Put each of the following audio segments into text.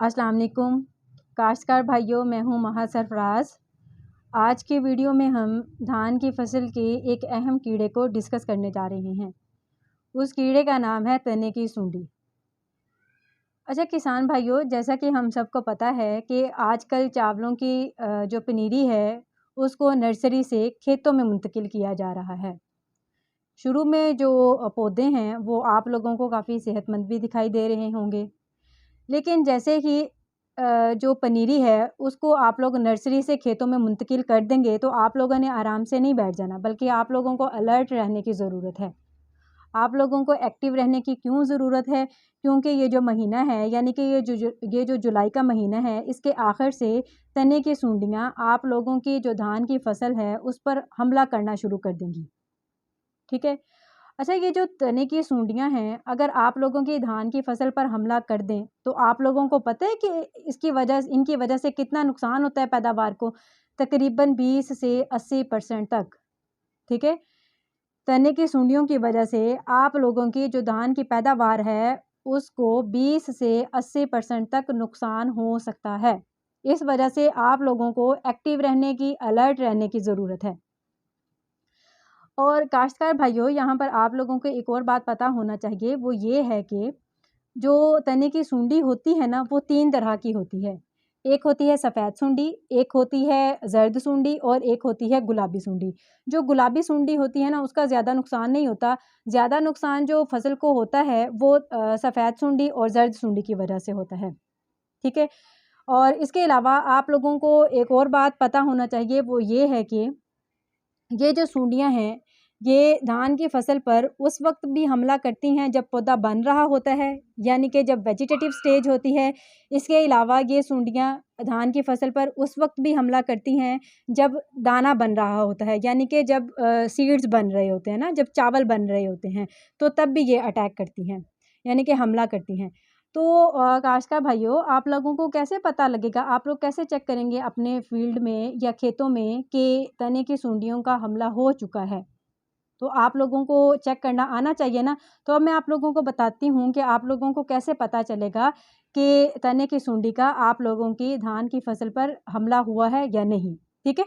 अस्सलाम वालेकुम काश्तकार भाइयों, मैं हूं महज सरफराज। आज की वीडियो में हम धान की फसल के एक अहम कीड़े को डिस्कस करने जा रहे हैं। उस कीड़े का नाम है तने की सूंडी। अच्छा किसान भाइयों, जैसा कि हम सबको पता है कि आजकल चावलों की जो पनीरी है उसको नर्सरी से खेतों में मुंतकिल किया जा रहा है। शुरू में जो पौधे हैं वो आप लोगों को काफ़ी सेहतमंद भी दिखाई दे रहे होंगे, लेकिन जैसे ही जो पनीरी है उसको आप लोग नर्सरी से खेतों में मुंतकिल कर देंगे तो आप लोगों ने आराम से नहीं बैठ जाना, बल्कि आप लोगों को अलर्ट रहने की ज़रूरत है। आप लोगों को एक्टिव रहने की क्यों ज़रूरत है? क्योंकि ये जो महीना है, यानी कि ये जो जुलाई का महीना है, इसके आखिर से तने की सूंडियाँ आप लोगों की जो धान की फसल है उस पर हमला करना शुरू कर देंगी। ठीक है। अच्छा, ये जो तने की सूंडियाँ हैं, अगर आप लोगों की धान की फसल पर हमला कर दें, तो आप लोगों को पता है कि इनकी वजह से कितना नुकसान होता है पैदावार को? तकरीबन 20 से 80% तक। ठीक है? तने की सूंडियों की वजह से आप लोगों की जो धान की पैदावार है, उसको 20 से 80% तक नुकसान हो सकता है। इस वजह से आप लोगों को एक्टिव रहने की, अलर्ट रहने की ज़रूरत है। और काश्तकार भाइयों, यहाँ पर आप लोगों को एक और बात पता होना चाहिए, वो ये है कि जो तने की सूंडी होती है ना, वो 3 तरह की होती है। एक होती है सफ़ेद सूंडी, एक होती है ज़र्द सूंडी और एक होती है गुलाबी सूंडी। जो गुलाबी सूंडी होती है ना, उसका ज़्यादा नुकसान नहीं होता। ज़्यादा नुकसान जो फसल को होता है, वो सफ़ेद सूंडी और ज़र्द सूंडी की वजह से होता है। ठीक है? और इसके अलावा आप लोगों को एक और बात पता होना चाहिए, वो ये है कि ये जो सूंडियाँ हैं, ये धान की फसल पर उस वक़्त भी हमला करती हैं जब पौधा बन रहा होता है, यानी कि जब वेजिटेटिव स्टेज होती है। इसके अलावा ये सूंडियाँ धान की फसल पर उस वक़्त भी हमला करती हैं जब दाना बन रहा होता है, यानी कि जब सीड्स बन रहे होते हैं ना, जब चावल बन रहे होते हैं, तो तब भी ये अटैक करती हैं, यानी कि हमला करती हैं। तो काश्तकार भाइयों, आप लोगों को कैसे पता लगेगा, आप लोग कैसे चेक करेंगे अपने फ़ील्ड में या खेतों में कि तने की सूंडियों का हमला हो चुका है? तो आप लोगों को चेक करना आना चाहिए ना। तो अब मैं आप लोगों को बताती हूँ कि आप लोगों को कैसे पता चलेगा कि तने की सूंडी का आप लोगों की धान की फसल पर हमला हुआ है या नहीं। ठीक है?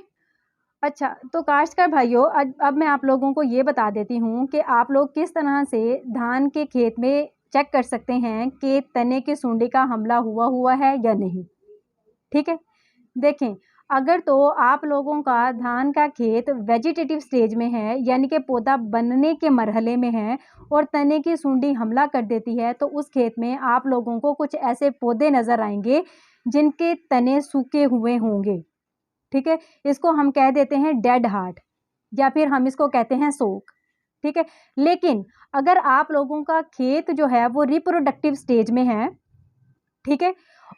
अच्छा, तो काश्तकार भाइयों, अब मैं आप लोगों को ये बता देती हूँ कि आप लोग किस तरह से धान के खेत में चेक कर सकते हैं कि तने की सूंडी का हमला हुआ हुआ है या नहीं। ठीक है? देखें, अगर तो आप लोगों का धान का खेत वेजिटेटिव स्टेज में है, यानी कि पौधा बनने के मरहले में है और तने की सूंडी हमला कर देती है, तो उस खेत में आप लोगों को कुछ ऐसे पौधे नज़र आएँगे जिनके तने सूखे हुए होंगे। ठीक है? इसको हम कह देते हैं डेड हार्ट या फिर हम इसको कहते हैं सोक। ठीक है? लेकिन अगर आप लोगों का खेत जो है वो रिप्रोडक्टिव स्टेज में है, ठीक है?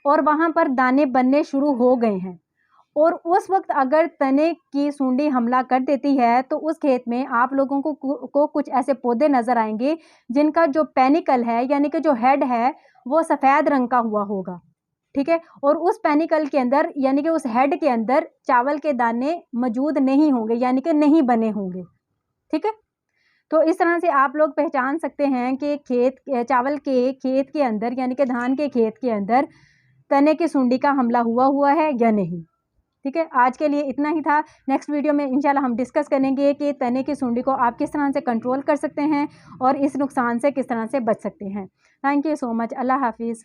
और वहाँ पर दाने बनने शुरू हो गए हैं और उस वक़्त अगर तने की सूंडी हमला कर देती है, तो उस खेत में आप लोगों को कुछ ऐसे पौधे नज़र आएँगे जिनका जो पेनिकल है, यानी कि जो हेड है, वो सफ़ेद रंग का हुआ होगा। ठीक है? और उस पेनिकल के अंदर, यानी कि उस हेड के अंदर चावल के दाने मौजूद नहीं होंगे, यानी कि नहीं बने होंगे। ठीक है? तो इस तरह से आप लोग पहचान सकते हैं कि चावल के खेत के अंदर, यानी कि धान के खेत के अंदर तने की सूंडी का हमला हुआ है या नहीं। ठीक है? आज के लिए इतना ही था। नेक्स्ट वीडियो में इंशाल्लाह हम डिस्कस करेंगे कि तने की सूंडी को आप किस तरह से कंट्रोल कर सकते हैं और इस नुकसान से किस तरह से बच सकते हैं। Thank you so much. अल्लाह हाफ़िज़।